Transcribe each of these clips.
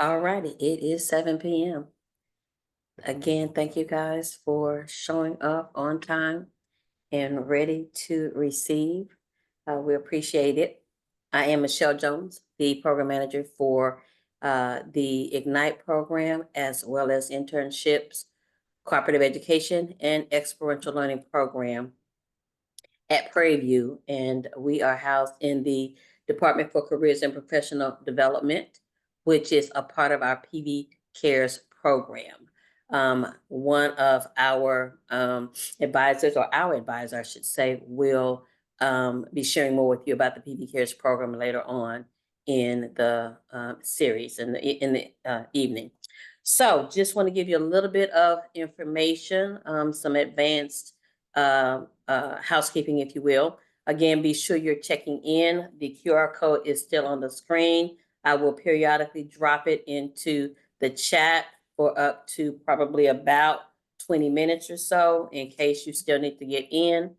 All righty, it is 7 p.m. Again, thank you guys for showing up on time and ready to receive. We appreciate it. I am Michelle Jones, the program manager for the Ignite program, as well as internships, cooperative education, and experiential learning program at Prairie View. And we are housed in the Department for Careers and Professional Development, which is a part of our PV Cares program. One of our advisors, or our advisor, I should say, will be sharing more with you about the PV Cares program later on in the series in the evening. So just want to give you a little bit of information, some advanced housekeeping, if you will. Again, be sure you're checking in. The QR code is still on the screen. I will periodically drop it into the chat for up to probably about 20 minutes or so in case you still need to get in.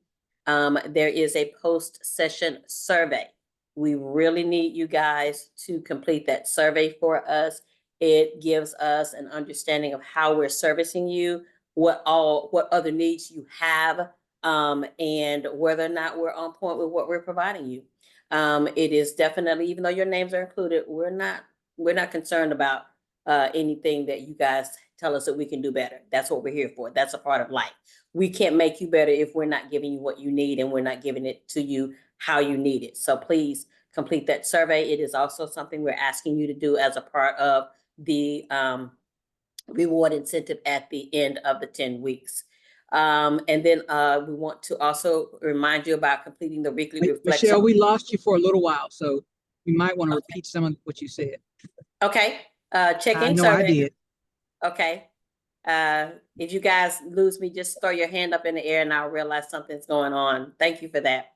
There is a post-session survey. We really need you guys to complete that survey for us. It gives us an understanding of how we're servicing you, what other needs you have, and whether or not we're on point with what we're providing you. It is definitely, even though your names are included, we're not concerned about anything that you guys tell us that we can do better. That's what we're here for. That's a part of life. We can't make you better if we're not giving you what you need and we're not giving it to you how you need it. So please complete that survey. It is also something we're asking you to do as a part of the reward incentive at the end of the 10 weeks. And then we want to also remind you about completing the weekly reflection. Michelle, we lost you for a little while, so you might want to repeat some of what you said. Okay. Checking No, survey. I did. Okay. If you guys lose me, just throw your hand up in the air and I'll realize something's going on. Thank you for that.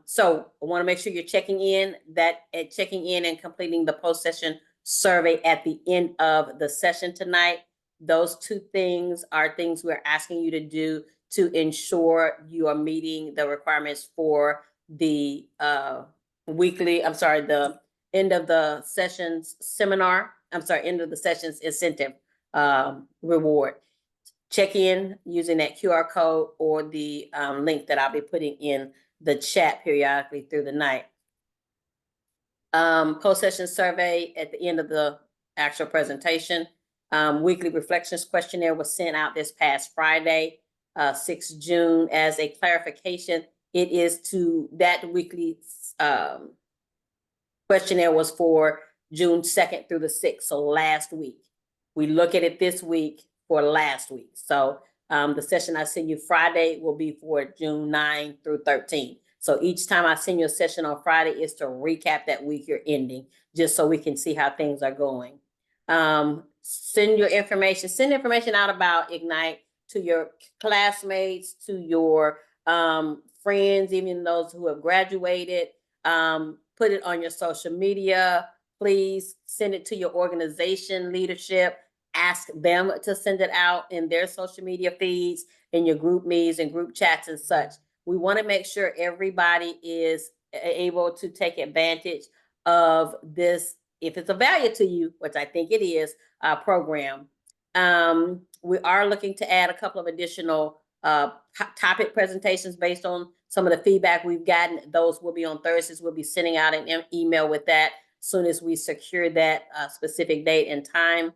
So I want to make sure you're checking in and completing the post-session survey at the end of the session tonight. Those two things are things we're asking you to do to ensure you are meeting the requirements for the the end of the sessions seminar. End of the sessions incentive reward. Check in using that QR code or the link that I'll be putting in the chat periodically through the night. Post-session survey at the end of the actual presentation. Weekly reflections questionnaire was sent out this past Friday, 6 June. As a clarification, it is to that weekly questionnaire was for June 2nd through the 6th, so last week. We look at it this week for last week. So the session I send you Friday will be for June 9 through 13. So each time I send you a session on Friday is to recap that week you're ending, just so we can see how things are going. Send information out about Ignite to your classmates, to your friends, even those who have graduated. Put it on your social media. Please send it to your organization leadership. Ask them to send it out in their social media feeds, in your group meets and group chats and such. We want to make sure everybody is able to take advantage of this, if it's a value to you, which I think it is, program. We are looking to add a couple of additional topic presentations based on some of the feedback we've gotten. Those will be on Thursdays. We'll be sending out an email with that as soon as we secure that specific date and time.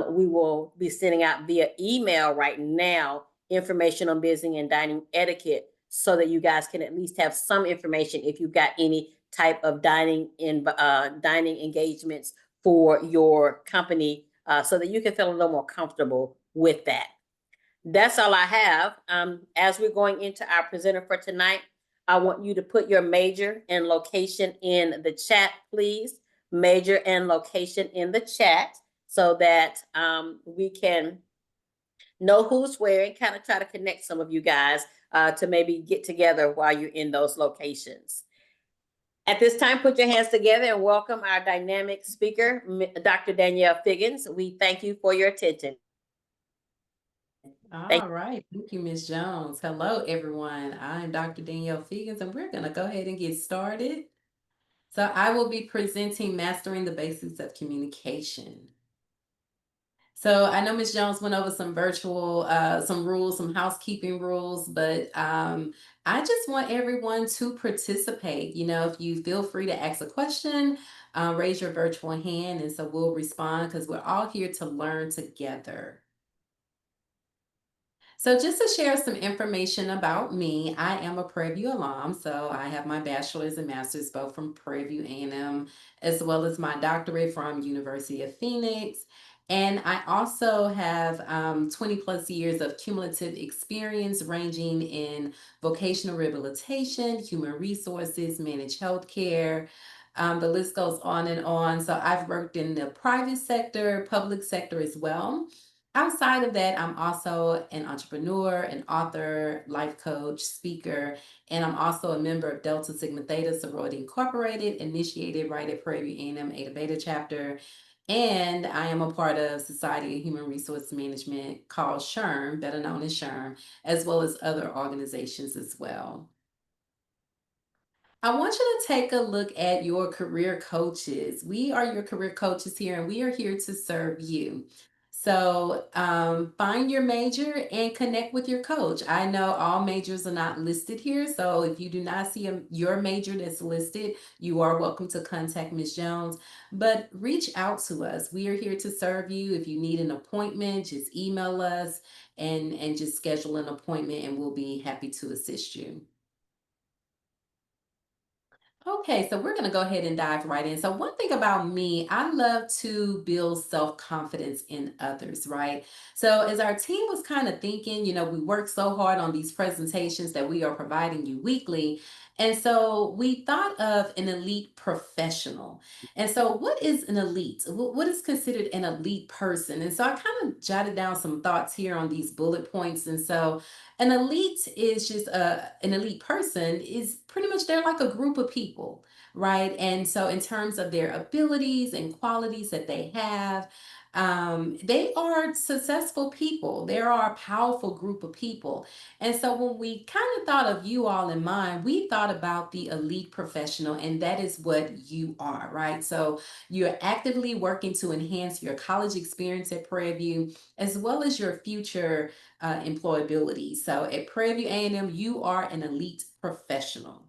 We will be sending out via email right now information on visiting and dining etiquette, so that you guys can at least have some information if you've got any type of dining engagements for your company, so that you can feel a little more comfortable with that. That's all I have. As we're going into our presenter for tonight, I want you to put your major and location in the chat, please. Major and location in the chat, so that we can know who's where and kind of try to connect some of you guys to maybe get together while you're in those locations. At this time, put your hands together and welcome our dynamic speaker, Dr. Danielle Figgins. We thank you for your attention. All right. Thank you, Ms. Jones. Hello, everyone. I'm Dr. Danielle Figgins, and we're going to go ahead and get started. So I will be presenting Mastering the Basics of Communication. So I know Ms. Jones went over some virtual, some rules, some housekeeping rules, but I just want everyone to participate. You know, if you feel free to ask a question, raise your virtual hand, and so we'll respond because we're all here to learn together. So just to share some information about me, I am a Prairie View alum. So I have my bachelor's and master's both from Prairie View A&M, as well as my doctorate from University of Phoenix. And I also have 20 plus years of cumulative experience ranging in vocational rehabilitation, human resources, managed healthcare. The list goes on and on. So I've worked in the private sector, public sector as well. Outside of that, I'm also an entrepreneur, an author, life coach, speaker, and I'm also a member of Delta Sigma Theta Sorority Incorporated, initiated right at Prairie View A&M Eta Beta chapter. And I am a part of Society of Human Resource Management called SHRM, better known as SHRM, as well as other organizations as well. I want you to take a look at your career coaches. We are your career coaches here, and we are here to serve you. So find your major and connect with your coach. I know all majors are not listed here. So if you do not see your major that's listed, you are welcome to contact Ms. Jones. But reach out to us. We are here to serve you. If you need an appointment, just email us and just schedule an appointment, and we'll be happy to assist you. Okay, so we're going to go ahead and dive right in. So, one thing about me, I love to build self confidence in others, right? So, as our team was kind of thinking, you know, we work so hard on these presentations that we are providing you weekly. And so, we thought of an elite professional. And so, what is an elite? What is considered an elite person? And so, I kind of jotted down some thoughts here on these bullet points. And so, an elite is just an elite person is pretty much they're like a group of people, right? And so in terms of their abilities and qualities that they have, they are successful people. They are a powerful group of people. And so when we kind of thought of you all in mind, we thought about the elite professional, and that is what you are, right? So you're actively working to enhance your college experience at Prairie View, as well as your future employability. So at Prairie View A&M, you are an elite professional.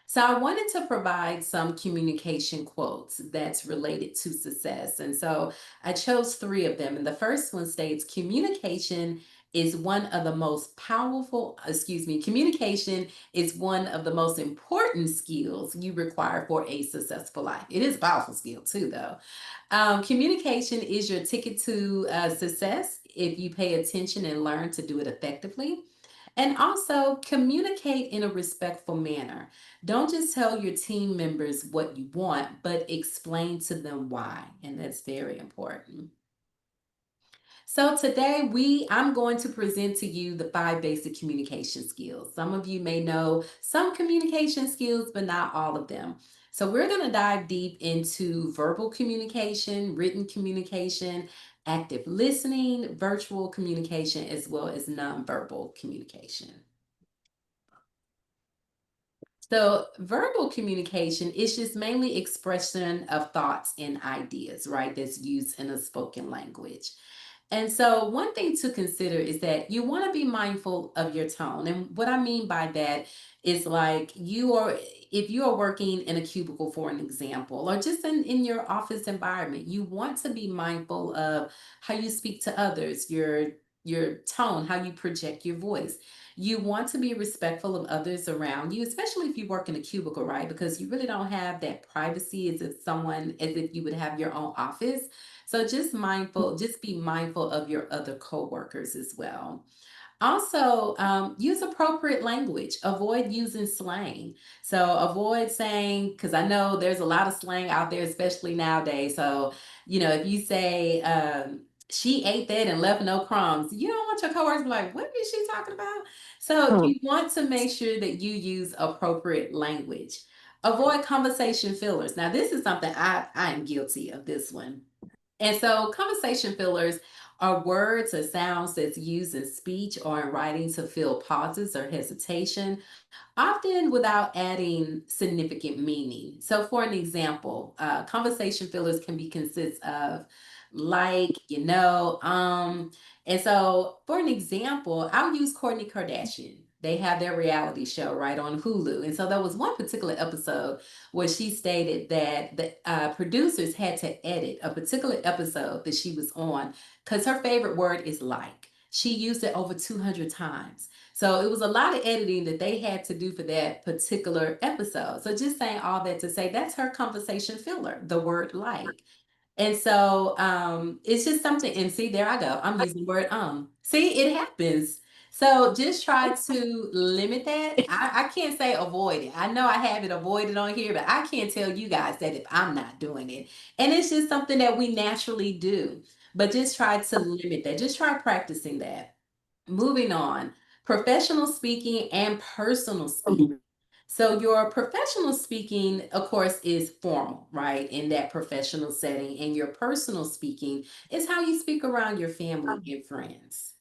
So I wanted to provide some communication quotes that's related to success. And so I chose three of them. And the first one states communication is one of the most powerful, communication is one of the most important skills you require for a successful life. It is a powerful skill too, though. Communication is your ticket to success if you pay attention and learn to do it effectively. And also communicate in a respectful manner. Don't just tell your team members what you want, but explain to them why. And that's very important. So today I'm going to present to you the 5 basic communication skills. Some of you may know some communication skills, but not all of them. So we're going to dive deep into verbal communication, written communication, active listening, virtual communication, as well as nonverbal communication. So verbal communication is just mainly expression of thoughts and ideas, right? That's used in a spoken language. And so one thing to consider is that you want to be mindful of your tone. And what I mean by that is like if you are working in a cubicle, for an example, or just in your office environment, you want to be mindful of how you speak to others, your tone, how you project your voice. You want to be respectful of others around you, especially if you work in a cubicle, right? Because you really don't have that privacy as if you would have your own office. So just be mindful of your other coworkers as well. Also, use appropriate language. Avoid using slang. So avoid saying, because I know there's a lot of slang out there, especially nowadays. So, if you say, she ate that and left no crumbs, you don't want your coworkers to be like, what is she talking about? So you want to make sure that you use appropriate language. Avoid conversation fillers. Now, this is something I am guilty of this one. And so conversation fillers are words or sounds that's used in speech or in writing to fill pauses or hesitation, often without adding significant meaning. So, for an example, conversation fillers can be consist of like, and so for an example, I'll use Kourtney Kardashian. They have their reality show right on Hulu. And so there was one particular episode where she stated that the producers had to edit a particular episode that she was on because her favorite word is like. She used it over 200 times. So it was a lot of editing that they had to do for that particular episode. So just saying all that to say that's her conversation filler, the word like. And so it's just something, and see, there I go. I'm using the word See, it happens. So just try to limit that. I can't say avoid it. I know I have it avoided on here, but I can't tell you guys that if I'm not doing it. And it's just something that we naturally do. But just try to limit that. Just try practicing that. Moving on, professional speaking and personal speaking. So your professional speaking, of course, is formal, right? In that professional setting, and your personal speaking is how you speak around your family and friends.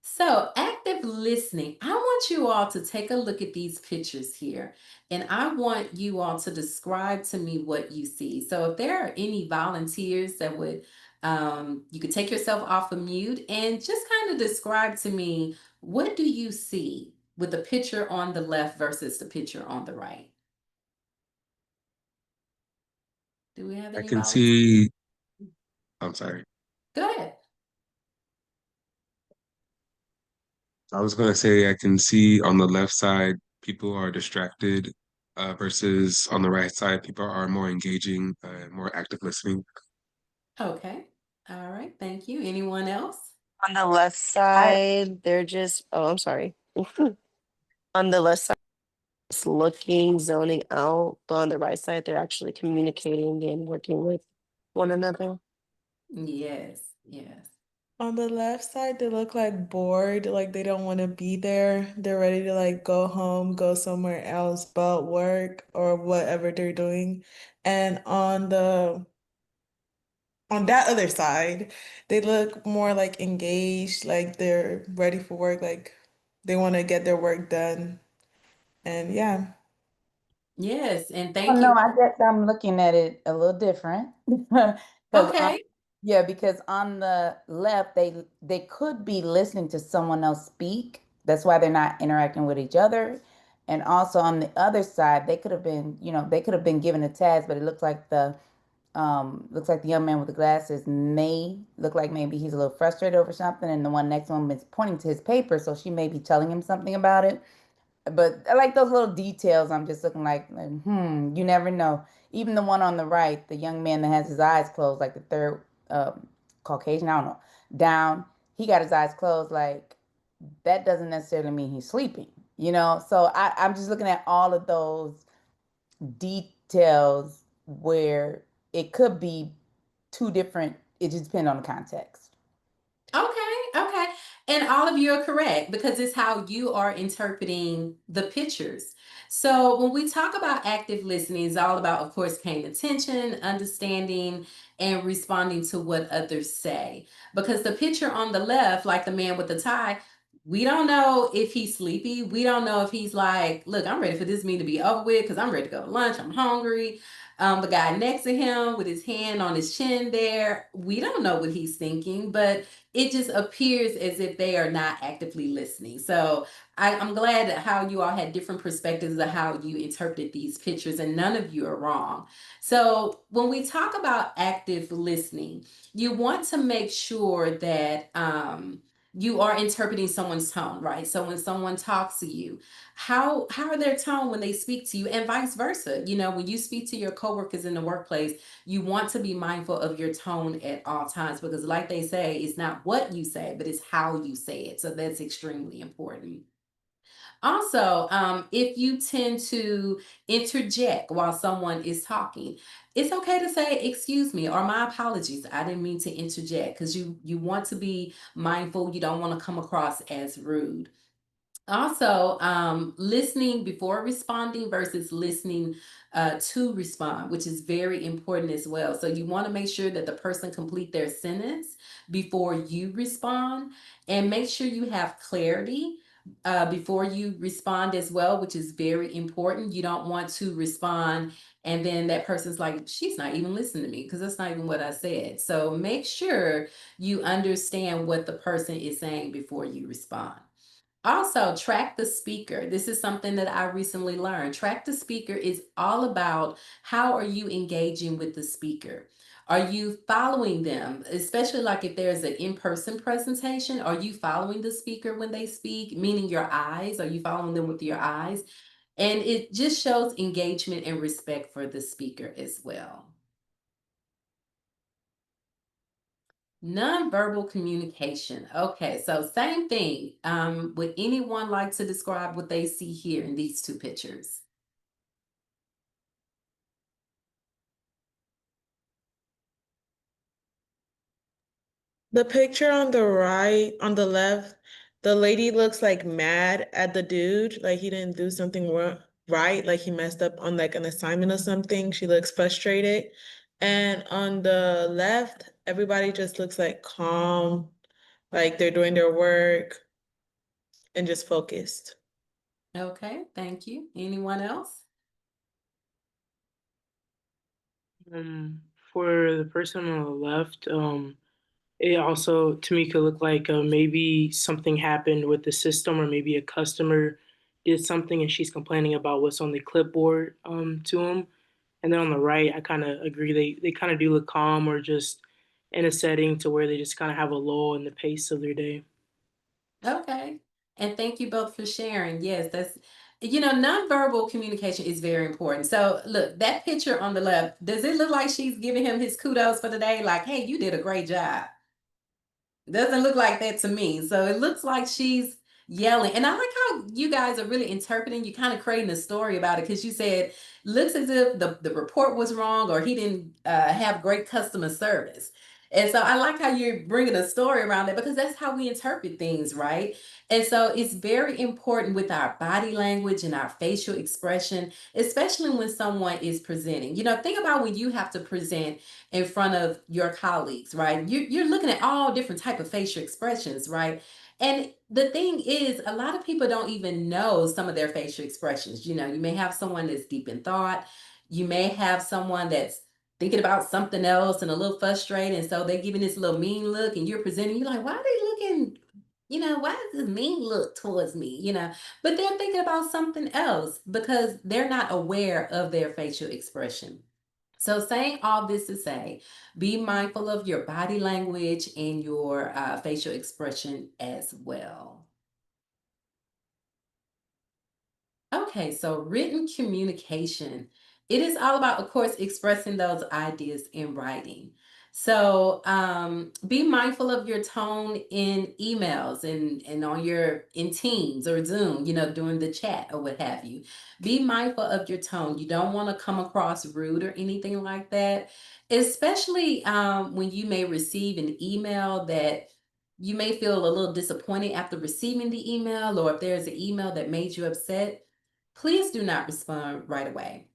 So, active listening, I want you all to take a look at these pictures here, and I want you all to describe to me what you see. So, if there are any volunteers that would, you could take yourself off of mute and just kind of describe to me what do you see with the picture on the left versus the picture on the right? Do we have I any can volunteers? see, I'm sorry. Go ahead. I was gonna say I can see on the left side, people are distracted, versus on the right side, people are more engaging, more active listening. Okay. All right. Thank you. Anyone else? On the left side, they're just, oh, I'm sorry. On the left side, it's looking, zoning out, but on the right side, they're actually communicating and working with one another. Yes. Yes. On the left side, they look like bored, like they don't want to be there. They're ready to like go home, go somewhere else but work or whatever they're doing. And on that other side, they look more like engaged, like they're ready for work, like they want to get their work done. And yeah. Yes. And Oh, thank no, you. I guess I'm looking at it a little different. Because Okay. yeah, because on the left, they could be listening to someone else speak. That's why they're not interacting with each other. And also on the other side, they could have been, they could have been given a task, but it looks like the young man with the glasses may look like maybe he's a little frustrated over something, and the one next to him is pointing to his paper, so she may be telling him something about it. But I like those little details. I'm just looking like, you never know. Even the one on the right, the young man that has his eyes closed, like the third Caucasian, I don't know, down, he got his eyes closed. Like that doesn't necessarily mean he's sleeping. So I'm just looking at all of those details where it could be two different, it just depends on the context. Okay, okay. And all of you are correct because it's how you are interpreting the pictures. So when we talk about active listening, it's all about, of course, paying attention, understanding, and responding to what others say. Because the picture on the left, like the man with the tie, we don't know if he's sleepy. We don't know if he's like, look, I'm ready for this meeting to be over with because I'm ready to go to lunch. I'm hungry. The guy next to him with his hand on his chin there, we don't know what he's thinking, but it just appears as if they are not actively listening. So I'm glad that how you all had different perspectives of how you interpreted these pictures, and none of you are wrong. So when we talk about active listening, you want to make sure that you are interpreting someone's tone, right? So when someone talks to you, how are their tone when they speak to you, and vice versa. When you speak to your coworkers in the workplace, you want to be mindful of your tone at all times because, like they say, it's not what you say, but it's how you say it. So that's extremely important. Also, if you tend to interject while someone is talking, it's okay to say, "Excuse me," or "My apologies. I didn't mean to interject," because you want to be mindful. You don't want to come across as rude. Also, listening before responding versus listening to respond, which is very important as well. So you want to make sure that the person complete their sentence before you respond, and make sure you have clarity before you respond as well, which is very important. You don't want to respond and then that person's like, she's not even listening to me because that's not even what I said. So make sure you understand what the person is saying before you respond. Also, track the speaker. This is something that I recently learned. Track the speaker is all about how are you engaging with the speaker? Are you following them? Especially like if there's an in-person presentation, are you following the speaker when they speak? Meaning your eyes, are you following them with your eyes? And it just shows engagement and respect for the speaker as well. Nonverbal communication. Okay, so same thing. Would anyone like to describe what they see here in these two pictures? The picture on the right, on the left, the lady looks like mad at the dude, like he didn't do something right, like he messed up on like an assignment or something. She looks frustrated. And on the left, everybody just looks like calm, like they're doing their work and just focused. Okay, thank you. Anyone else? For the person on the left, it also to me could look like maybe something happened with the system, or maybe a customer did something and she's complaining about what's on the clipboard to him. And then on the right, I kind of agree. They kind of do look calm, or just in a setting to where they just kind of have a lull in the pace of their day. Okay. And thank you both for sharing. Yes, that's, nonverbal communication is very important. So look, that picture on the left, does it look like she's giving him his kudos for the day? Like, hey, you did a great job. Doesn't look like that to me. So it looks like she's yelling. And I like how you guys are really interpreting, you kind of creating a story about it, because you said, looks as if the report was wrong or he didn't have great customer service. And so I like how you're bringing a story around it, because that's how we interpret things, right? And so it's very important with our body language and our facial expression, especially when someone is presenting. Think about when you have to present in front of your colleagues, right? You're looking at all different type of facial expressions, right? And the thing is, a lot of people don't even know some of their facial expressions. You may have someone that's deep in thought. You may have someone that's thinking about something else and a little frustrated. And so they're giving this little mean look and you're presenting, you're like, why are they looking, why is this mean look towards me? But they're thinking about something else because they're not aware of their facial expression. So, saying all this to say, be mindful of your body language and your facial expression as well. Okay, so written communication. It is all about, of course, expressing those ideas in writing. So be mindful of your tone in emails and on your in Teams or Zoom, during the chat or what have you. Be mindful of your tone. You don't want to come across rude or anything like that, especially when you may receive an email that you may feel a little disappointed after receiving the email, or if there's an email that made you upset. Please do not respond right away.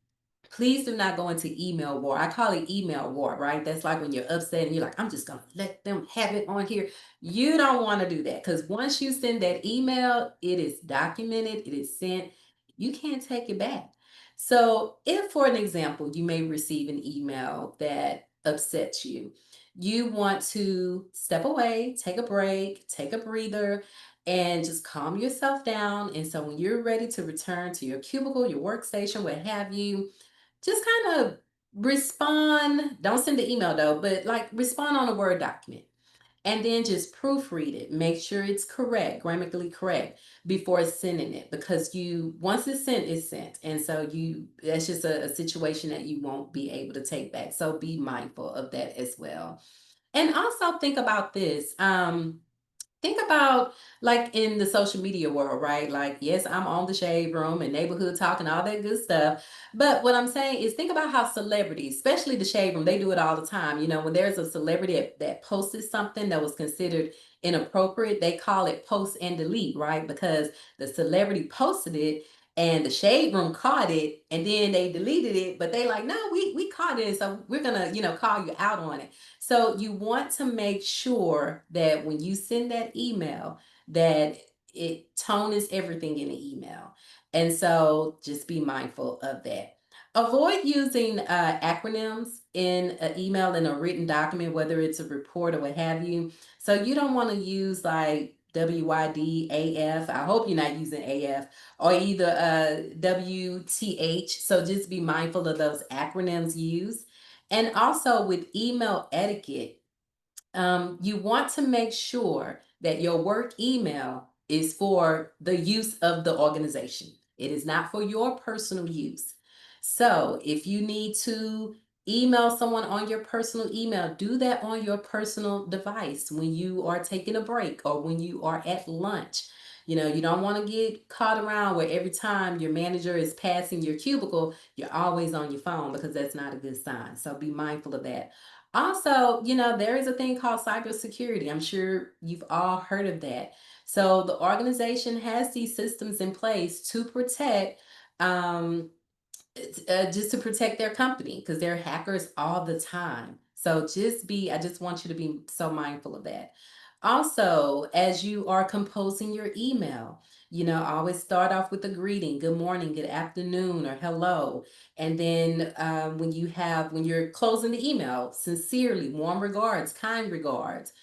Please do not go into email war. I call it email war, right? That's like when you're upset and you're like, I'm just going to let them have it on here. You don't want to do that, because once you send that email, it is documented, it is sent. You can't take it back. So, if, for an example, you may receive an email that upsets you, you want to step away, take a break, take a breather, and just calm yourself down. And so when you're ready to return to your cubicle, your workstation, what have you, just kind of respond. Don't send the email though, but like respond on a Word document. And then just proofread it. Make sure it's correct, grammatically correct before sending it. Because once it's sent, it's sent. And so that's just a situation that you won't be able to take back. So be mindful of that as well. And also think about this. Think about like in the social media world, right? Like, yes, I'm on the Shade Room and Neighborhood Talk and all that good stuff. But what I'm saying is think about how celebrities, especially the Shade Room, they do it all the time. You know, when there's a celebrity that posted something that was considered inappropriate, they call it post and delete, right? Because the celebrity posted it and the Shade Room caught it and then they deleted it, but they like, no, we caught it, so we're gonna, call you out on it. So you want to make sure that when you send that email, that tone is everything in the email. And so just be mindful of that. Avoid using acronyms in an email in a written document, whether it's a report or what have you. So you don't want to use like WYD, AF. I hope you're not using AF or either WTH. So just be mindful of those acronyms used. And also with email etiquette, you want to make sure that your work email is for the use of the organization. It is not for your personal use. So if you need to email someone on your personal email, do that on your personal device when you are taking a break or when you are at lunch. You know, you don't want to get caught around where every time your manager is passing your cubicle, you're always on your phone, because that's not a good sign. So be mindful of that. Also, there is a thing called cybersecurity. I'm sure you've all heard of that. So the organization has these systems in place to protect, um, just to protect their company, because they're hackers all the time. So I just want you to be so mindful of that. Also, as you are composing your email, always start off with a greeting, good morning, good afternoon, or hello. And then when you're closing the email, sincerely, warm regards, kind regards,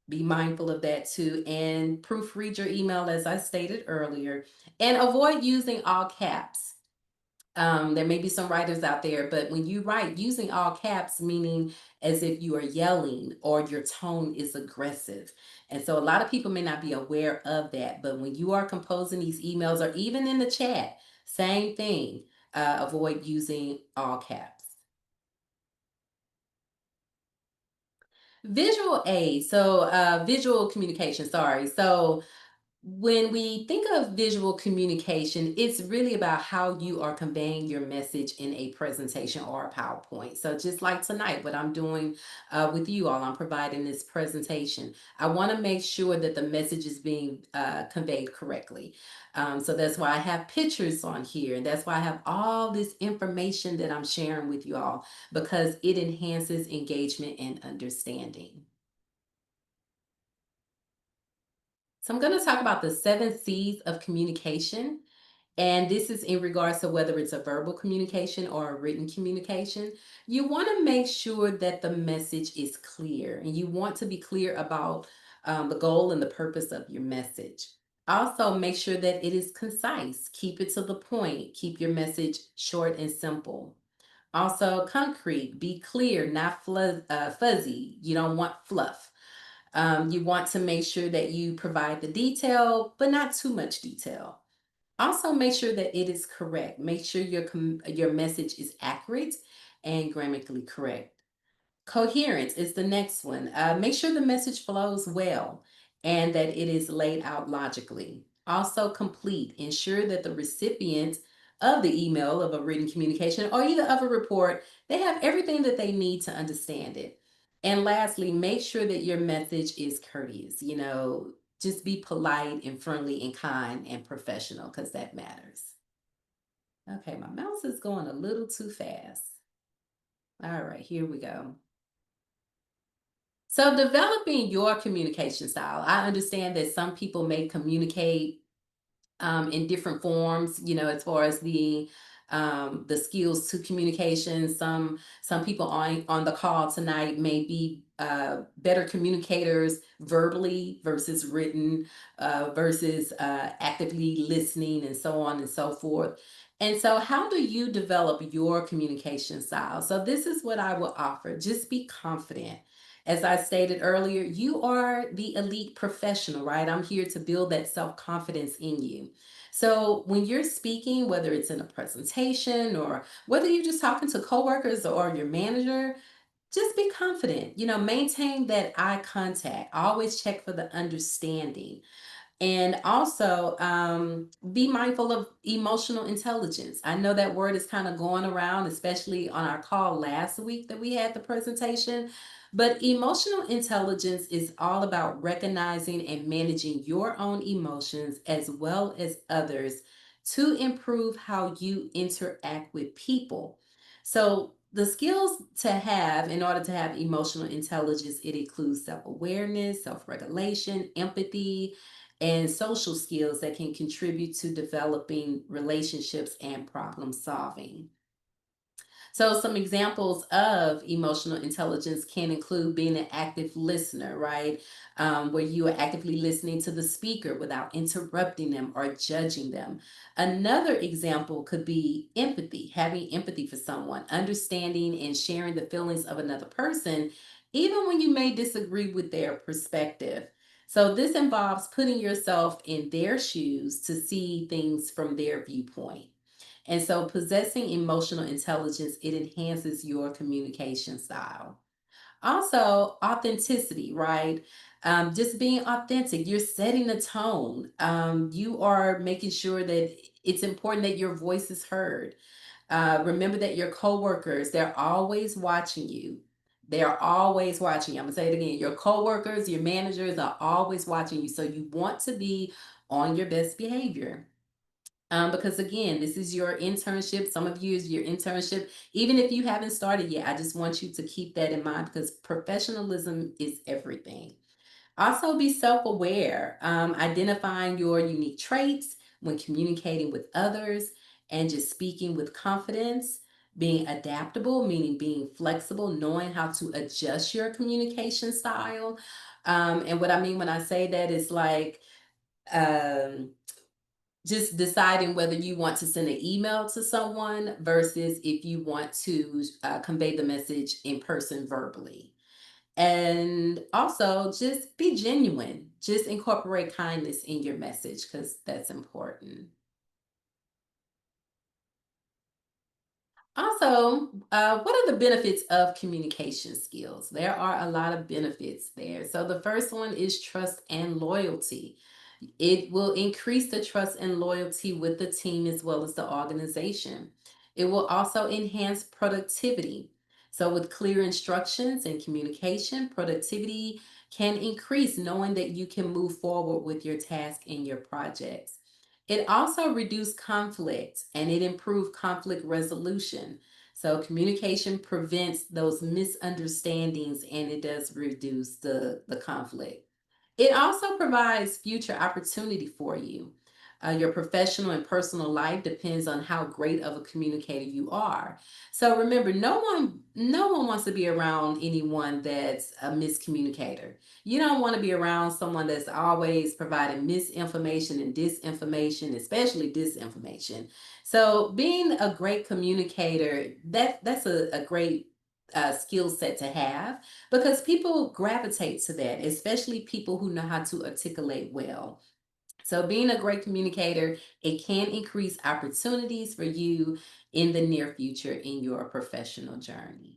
be mindful of that too. And proofread your email, as I stated earlier, and avoid using all caps. There may be some writers out there, but when you write using all caps, meaning as if you are yelling or your tone is aggressive. And so a lot of people may not be aware of that, but when you are composing these emails or even in the chat, same thing, avoid using all caps. Visual aids, so visual communication, sorry. So when we think of visual communication, it's really about how you are conveying your message in a presentation or a PowerPoint. So just like tonight, what I'm doing with you all, I'm providing this presentation. I want to make sure that the message is being conveyed correctly. So that's why I have pictures on here. And that's why I have all this information that I'm sharing with you all, because it enhances engagement and understanding. So I'm going to talk about the 7 C's of communication. And this is in regards to whether it's a verbal communication or a written communication. You want to make sure that the message is clear, and you want to be clear about the goal and the purpose of your message. Also, make sure that it is concise. Keep it to the point. Keep your message short and simple. Also, concrete. Be clear, not fuzzy. You don't want fluff. You want to make sure that you provide the detail, but not too much detail. Also, make sure that it is correct. Make sure your message is accurate and grammatically correct. Coherence is the next one. Make sure the message flows well and that it is laid out logically. Also, complete. Ensure that the recipient of the email, of a written communication, or either of a report, they have everything that they need to understand it. And lastly, make sure that your message is courteous. Just be polite and friendly and kind and professional, because that matters. Okay, my mouse is going a little too fast. All right, here we go. So developing your communication style. I understand that some people may communicate in different forms, as far as the skills to communication. Some people on the call tonight may be better communicators verbally versus written, versus actively listening, and so on and so forth. And so, how do you develop your communication style? So, this is what I will offer. Just be confident. As I stated earlier, you are the elite professional, right? I'm here to build that self confidence in you. So when you're speaking, whether it's in a presentation or whether you're just talking to coworkers or your manager, just be confident, maintain that eye contact, always check for the understanding. And also, be mindful of emotional intelligence. I know that word is kind of going around, especially on our call last week that we had the presentation. But emotional intelligence is all about recognizing and managing your own emotions as well as others to improve how you interact with people. So, the skills to have in order to have emotional intelligence, it includes self-awareness, self-regulation, empathy, and social skills that can contribute to developing relationships and problem solving. So, some examples of emotional intelligence can include being an active listener, right? Where you are actively listening to the speaker without interrupting them or judging them. Another example could be empathy, having empathy for someone, understanding and sharing the feelings of another person, even when you may disagree with their perspective. So, this involves putting yourself in their shoes to see things from their viewpoint. And so possessing emotional intelligence, it enhances your communication style. Also, authenticity, right? Just being authentic, you're setting the tone. You are making sure that it's important that your voice is heard. Remember that your coworkers, they're always watching you. They are always watching you. I'm gonna say it again. Your coworkers, your managers are always watching you. So you want to be on your best behavior. Because again, this is your internship. Some of you is your internship. Even if you haven't started yet, I just want you to keep that in mind because professionalism is everything. Also, be self aware, identifying your unique traits when communicating with others and just speaking with confidence. Being adaptable, meaning being flexible, knowing how to adjust your communication style. And what I mean when I say that is like, um, just deciding whether you want to send an email to someone versus if you want to convey the message in person verbally. And also just be genuine. Just incorporate kindness in your message because that's important. Also, what are the benefits of communication skills? There are a lot of benefits there. So, the first one is trust and loyalty. It will increase the trust and loyalty with the team as well as the organization. It will also enhance productivity. So, with clear instructions and communication, productivity can increase knowing that you can move forward with your task and your projects. It also reduced conflict and it improved conflict resolution. So communication prevents those misunderstandings and it does reduce the conflict. It also provides future opportunity for you. Your professional and personal life depends on how great of a communicator you are. So remember, no one wants to be around anyone that's a miscommunicator. You don't want to be around someone that's always providing misinformation and disinformation, especially disinformation. So being a great communicator, that's a great skill set to have because people gravitate to that, especially people who know how to articulate well. So being a great communicator, it can increase opportunities for you in the near future in your professional journey.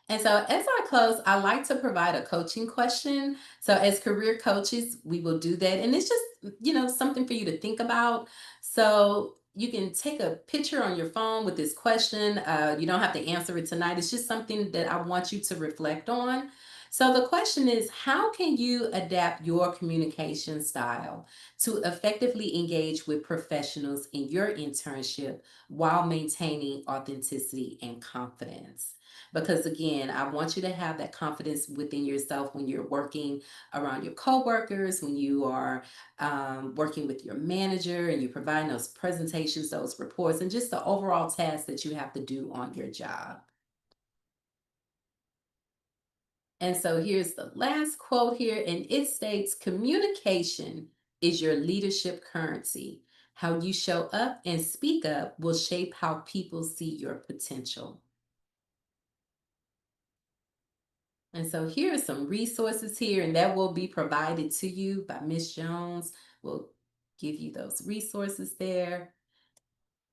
And so, as I close, I like to provide a coaching question. So, as career coaches, we will do that. And it's just, something for you to think about. So, you can take a picture on your phone with this question. You don't have to answer it tonight. It's just something that I want you to reflect on. So, the question is how can you adapt your communication style to effectively engage with professionals in your internship while maintaining authenticity and confidence? Because again, I want you to have that confidence within yourself when you're working around your coworkers, when you are working with your manager and you're providing those presentations, those reports, and just the overall tasks that you have to do on your job. And so here's the last quote here, and it states communication is your leadership currency. How you show up and speak up will shape how people see your potential. And so here are some resources here, and that will be provided to you by Miss Jones. We'll give you those resources there.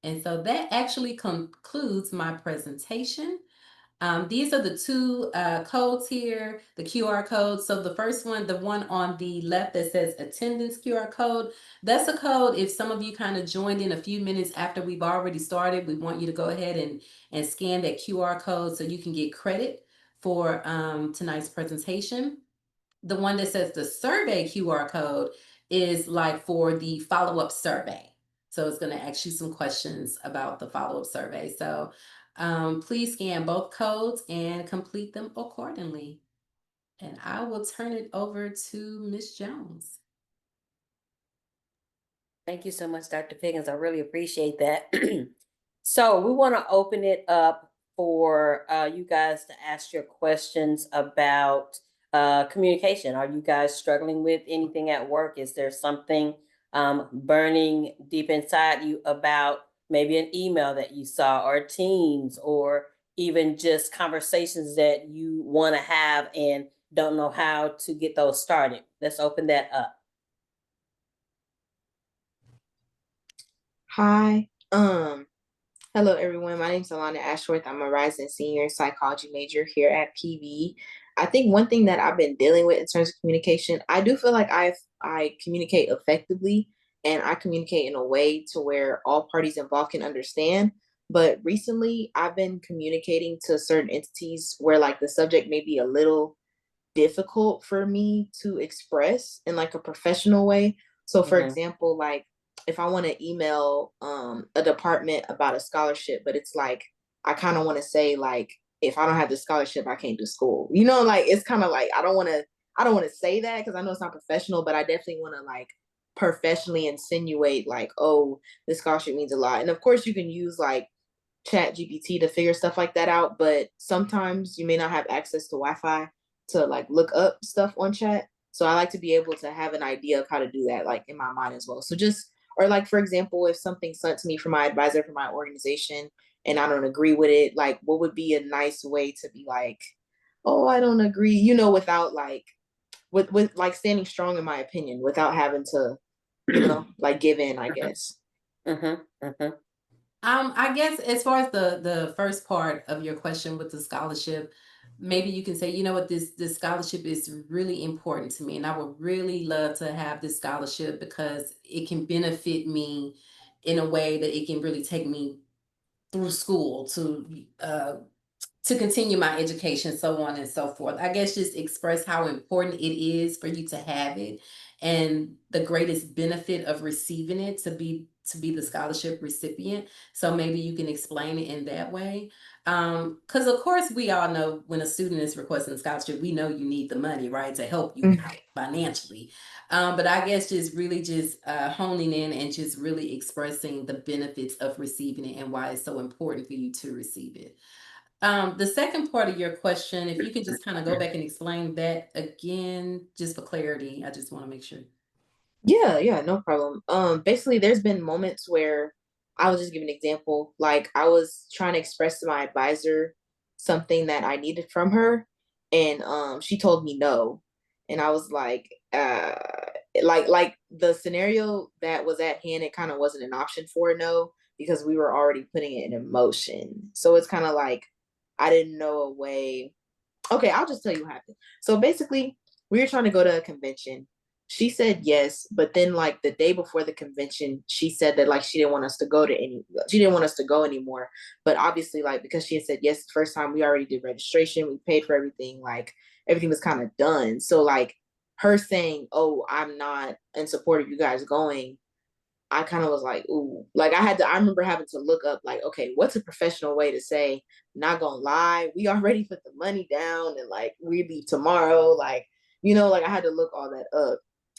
And so that actually concludes my presentation. These are the two codes here, the QR codes. So the first one, the one on the left that says attendance QR code, that's a code. If some of you kind of joined in a few minutes after we've already started, we want you to go ahead and scan that QR code so you can get credit for tonight's presentation. The one that says the survey QR code is like for the follow-up survey. So it's going to ask you some questions about the follow-up survey. So please scan both codes and complete them accordingly. And I will turn it over to Ms. Jones. Thank you so much, Dr. Pickens. I really appreciate that. So we want to open it up for you guys to ask your questions about communication. Are you guys struggling with anything at work? Is there something burning deep inside you about maybe an email that you saw, or Teams, or even just conversations that you want to have and don't know how to get those started? Let's open that up. Hi. Hello everyone. My name is Alana Ashworth. I'm a rising senior psychology major here at PV. I think one thing that I've been dealing with in terms of communication, I do feel like I communicate effectively, and I communicate in a way to where all parties involved can understand. But recently I've been communicating to certain entities where like the subject may be a little difficult for me to express in like a professional way. So for example, like if I want to email a department about a scholarship, but it's like I kind of want to say like if I don't have the scholarship, I can't do school. You know, like it's kind of like I don't want to say that because I know it's not professional, but I definitely want to like professionally insinuate like, oh, this scholarship means a lot. And of course you can use like Chat GPT to figure stuff like that out, but sometimes you may not have access to Wi-Fi to like look up stuff on chat. So I like to be able to have an idea of how to do that like in my mind as well. So just, or like for example, if something's sent to me from my advisor for my organization and I don't agree with it, like what would be a nice way to be like, oh, I don't agree, you know, without like with like standing strong in my opinion without having to, you know, like give in, I guess. I guess as far as the first part of your question with the scholarship, maybe you can say, you know what, this scholarship is really important to me, and I would really love to have this scholarship because it can benefit me in a way that it can really take me through school to continue my education, so on and so forth. I guess just express how important it is for you to have it and the greatest benefit of receiving it to be the scholarship recipient. So maybe you can explain it in that way. Because of course we all know when a student is requesting a scholarship, we know you need the money, right, to help you out financially. But I guess just really just honing in and just really expressing the benefits of receiving it and why it's so important for you to receive it. The second part of your question, if you could just kind of go back and explain that again, just for clarity, I just want to make sure. Yeah, no problem. Basically there's been moments where I was just give an example, like I was trying to express to my advisor something that I needed from her, and she told me no. And I was like like the scenario that was at hand, it kind of wasn't an option for a no because we were already putting it in motion. So it's kind of like I didn't know a way. Okay, I'll just tell you what happened. So basically, we were trying to go to a convention. She said yes, but then like the day before the convention, she said that like she didn't want us to go anymore. But obviously, like because she had said yes the first time, we already did registration, we paid for everything, like everything was kind of done. So like her saying, "Oh, I'm not in support of you guys going," I kind of was like, ooh, like I remember having to look up like, okay, what's a professional way to say, not gonna lie, we already put the money down and like we leave tomorrow. Like, you know, like I had to look all that up.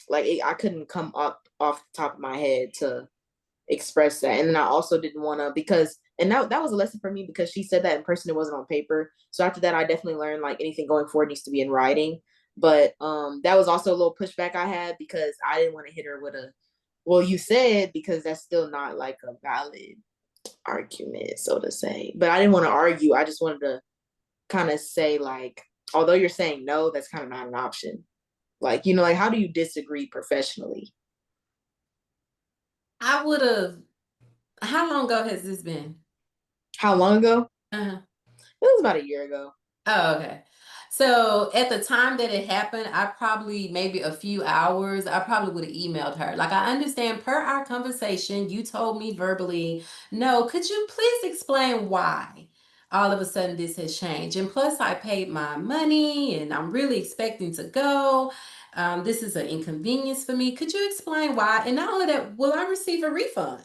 Like I couldn't come up off the top of my head to express that. And then I also didn't want to and that was a lesson for me because she said that in person, it wasn't on paper. So after that, I definitely learned like anything going forward needs to be in writing. But that was also a little pushback I had because I didn't want to hit her with a, well, you said, because that's still not like a valid argument, so to say. But I didn't want to argue. I just wanted to kind of say like, although you're saying no, that's kind of not an option. Like, you know, like how do you disagree professionally? I would have How long ago has this been? How long ago? Uh-huh. It was about a year ago. Oh, okay. So at the time that it happened, I probably maybe a few hours, I probably would have emailed her. Like, I understand per our conversation, you told me verbally, no, could you please explain why all of a sudden this has changed? And plus, I paid my money and I'm really expecting to go. This is an inconvenience for me. Could you explain why? And not only that, will I receive a refund?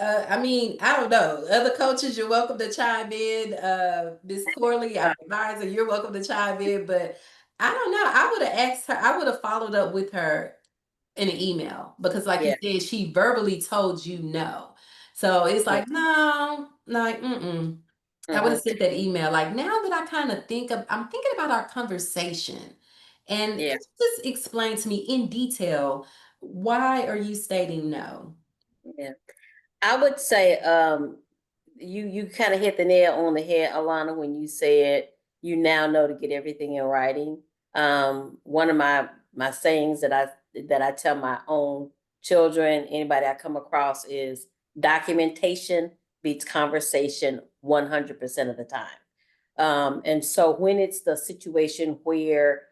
I mean, I don't know. Other coaches, you're welcome to chime in. Miss Corley, our advisor, you're welcome to chime in. But I don't know. I would have asked her, I would have followed up with her in an email because, like you Yeah. said, she verbally told you no. So it's Yeah. like, no, like, mm-mm. I would have Mhm. sent that email. Like, now that I kind of I'm thinking about our conversation. And could Yeah. you just explain to me in detail, why are you stating no? Yeah. I would say you kind of hit the nail on the head, Alana, when you said you now know to get everything in writing. One of my sayings that I tell my own children, anybody I come across, is documentation beats conversation 100% of the time. And so when it's the situation where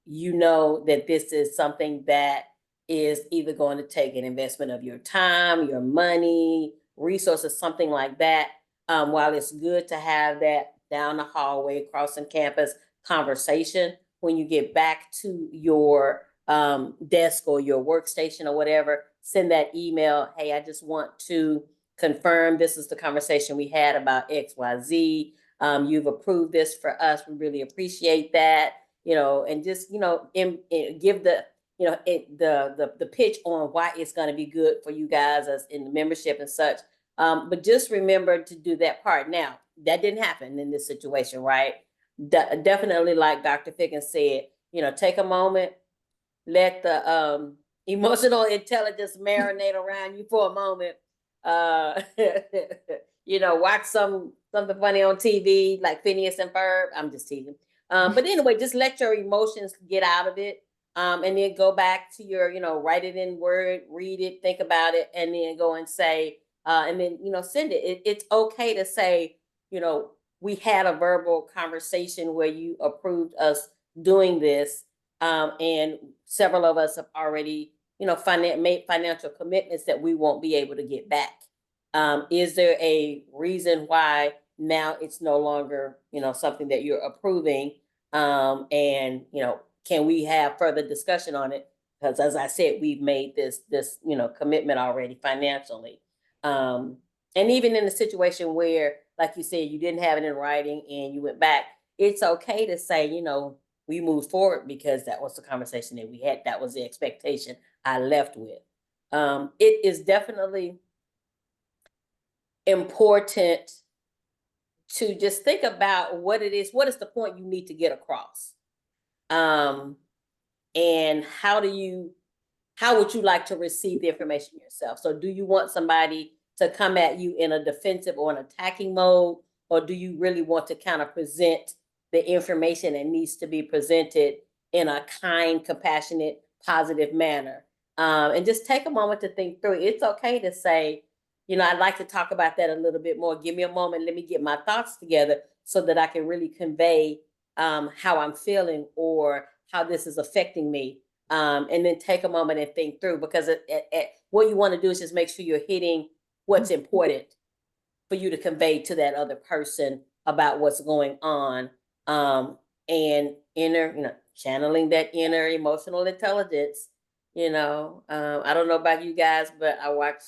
you know that this is something that is either going to take an investment of your time, your money, resources, something like that. While it's good to have that down the hallway, crossing campus conversation, when you get back to your desk or your workstation or whatever, send that email. Hey, I just want to confirm this is the conversation we had about XYZ. You've approved this for us. We really appreciate that. And just give the the pitch on why it's going to be good for you guys as in the membership and such. But just remember to do that part. Now, that didn't happen in this situation, right? Definitely, like Dr. Figgins said, take a moment, let the emotional intelligence marinate around you for a moment. Uh, watch something funny on TV like Phineas and Ferb. I'm just teasing. But anyway, just let your emotions get out of it. And then go back to your, write it in Word, read it, think about it, and then go and say, and then, send it. It's okay to say, we had a verbal conversation where you approved us doing this. And several of us have already, made financial commitments that we won't be able to get back. Is there a reason why now it's no longer, something that you're approving? And, can we have further discussion on it? Because as I said, we've made this, commitment already financially. And even in a situation where, like you said, you didn't have it in writing and you went back, it's okay to say, we moved forward because that was the conversation that we had. That was the expectation I left with. It is definitely important to just think about what it is. What is the point you need to get across? And how would you like to receive the information yourself? So do you want somebody to come at you in a defensive or an attacking mode? Or do you really want to kind of present the information that needs to be presented in a kind, compassionate, positive manner? And just take a moment to think through it. It's okay to say, I'd like to talk about that a little bit more. Give me a moment. Let me get my thoughts together so that I can really convey how I'm feeling or how this is affecting me. And then take a moment and think through, because what you want to do is just make sure you're hitting what's important for you to convey to that other person about what's going on. And channeling that inner emotional intelligence. I don't know about you guys, but I watch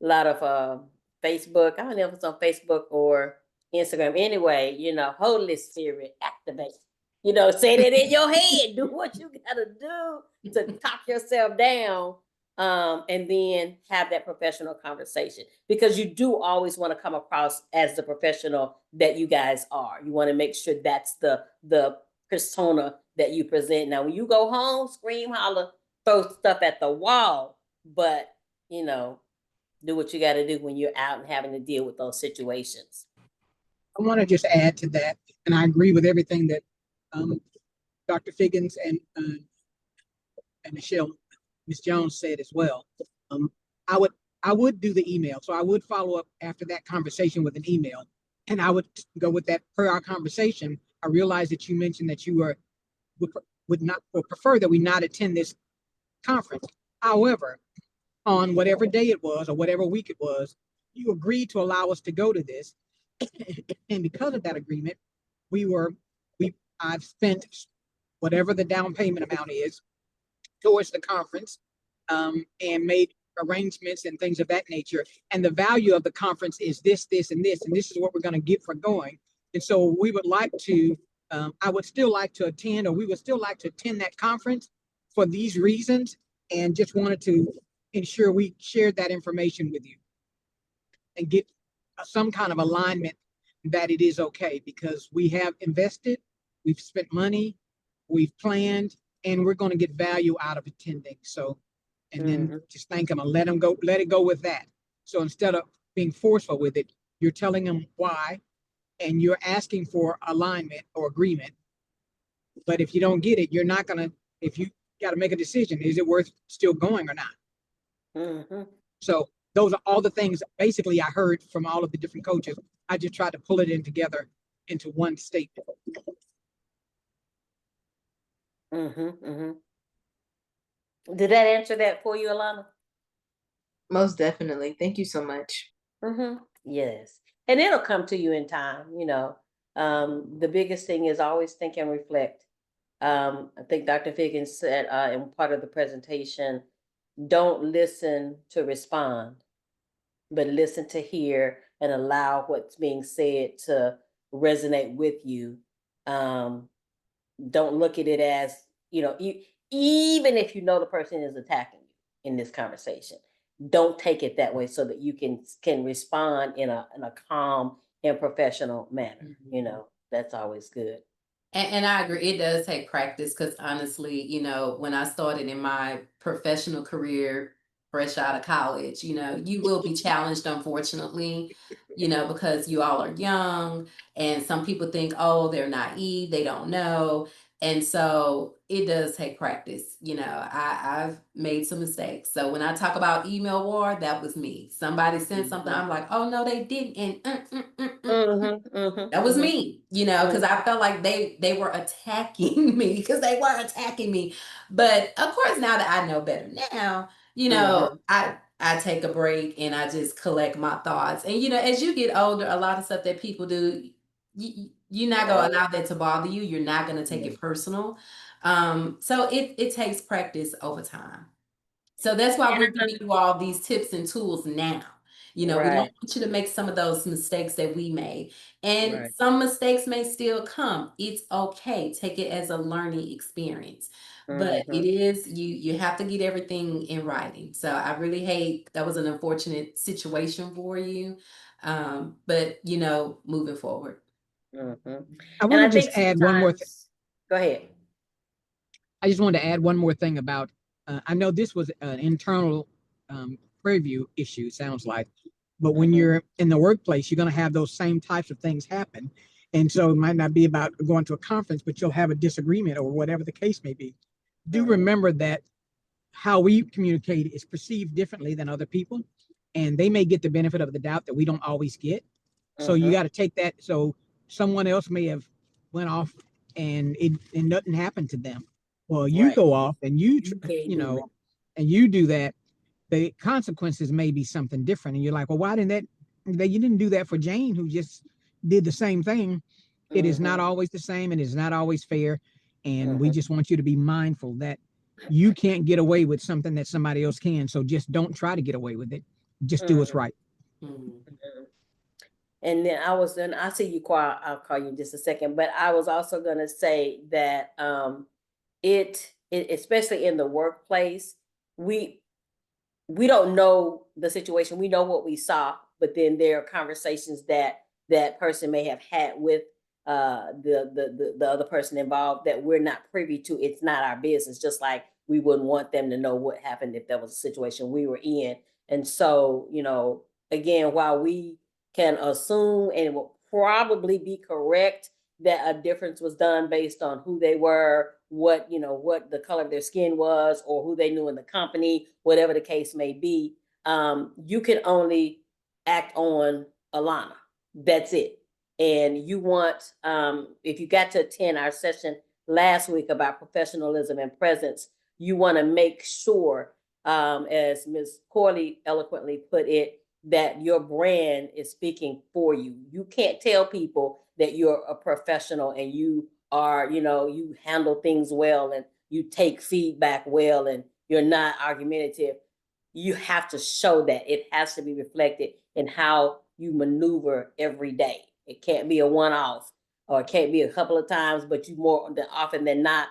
a lot of Facebook. I don't know if it's on Facebook or Instagram. Anyway, Holy Spirit, activate. Say that in your head. Do what you gotta do to talk yourself down, and then have that professional conversation, because you do always want to come across as the professional that you guys are. You want to make sure that's the persona that you present. Now, when you go home, scream, holler, throw stuff at the wall, but do what you got to do when you're out and having to deal with those situations. I want to just add to that, and I agree with everything that Dr. Figgins and Michelle, Ms. Jones said as well. I I would do the email. So I would follow up after that conversation with an email. And I would go with that per our conversation. I realized that you mentioned that you would prefer that we not attend this conference. However, on whatever day it was or whatever week it was, you agreed to allow us to go to this. And because of that agreement, I've spent whatever the down payment amount is towards the conference, and made arrangements and things of that nature. And the value of the conference is this, and this is what we're going to get for going. And so we would like to, I would still like to attend, or we would still like to attend that conference for these reasons, and just wanted to ensure we shared that information with you and get some kind of alignment that it is okay, because we have invested, we've spent money, we've planned, and we're going to get value out of attending. So, and then just thank them and let it go with that. So instead of being forceful with it, you're telling them why, and you're asking for alignment or agreement. But if you don't get it, you're not gonna, if you got to make a decision, is it worth still going or not? So those are all the things basically I heard from all of the different coaches. I just tried to pull it in together into one statement. Did that answer that for you, Alana? Most definitely. Thank you so much. Yes. And it'll come to you in time, you know. The biggest thing is always think and reflect. I think Dr. Figgins said in part of the presentation, don't listen to respond, but listen to hear and allow what's being said to resonate with you. Don't look at it as, you know, even if you know the person is attacking you in this conversation, don't take it that way, so that you can respond in a calm and professional manner. You know, that's always good. And I agree, it does take practice, because honestly, you know, when I started in my professional career, fresh out of college, you know, you will be challenged, unfortunately, you know, because you all are young, and some people think, oh, they're naive, they don't know. And so it does take practice. You know, I've made some mistakes. So when I talk about email war, that was me. Somebody sent something, I'm like, oh no, they didn't. And that was me, you know, because I felt like they were attacking me, because they were attacking me. But of course, now that I know better now, you know, I take a break and I just collect my thoughts. And you know, as you get older, a lot of stuff that people do, you're not gonna allow that to bother you. You're not gonna take it personal. So it takes practice over time. So that's why we're giving you all these tips and tools now. You know, we don't want you to make some of those mistakes that we made. And some mistakes may still come. It's okay. Take it as a learning experience. But it is, you have to get everything in writing. So I really hate that was an unfortunate situation for you. But you know, moving forward. I want to just add one more thing. Go ahead. I just wanted to add one more thing about, I know this was an internal preview issue, sounds like, but when you're in the workplace, you're going to have those same types of things happen. And so it might not be about going to a conference, but you'll have a disagreement or whatever the case may be. Do remember that how we communicate is perceived differently than other people, and they may get the benefit of the doubt that we don't always get. So you got to take that. So someone else may have went off and nothing happened to them. Well, you go off and you know, and you do that, the consequences may be something different. And you're like, well, why didn't you didn't do that for Jane, who just did the same thing. It is not always the same, and it's not always fair. And we just want you to be mindful that you can't get away with something that somebody else can. So just don't try to get away with it. Just do what's right. And then I see you, I'll call you in just a second, but I was also going to say that it especially in the workplace, we don't know the situation. We know what we saw, but then there are conversations that person may have had with the other person involved that we're not privy to. It's not our business, just like we wouldn't want them to know what happened if there was a situation we were in. And so, you know, again, while we can assume, and it will probably be correct, that a difference was done based on who they were, what the color of their skin was, or who they knew in the company, whatever the case may be. you can only act on Alana. That's it. And you want, if you got to attend our session last week about professionalism and presence, you want to make sure, as Ms. Corley eloquently put it, that your brand is speaking for you. You can't tell people that you're a professional and you are, you handle things well and you take feedback well and you're not argumentative. You have to show that. It has to be reflected in how you maneuver every day. It can't be a one-off, or it can't be a couple of times, but you more often than not,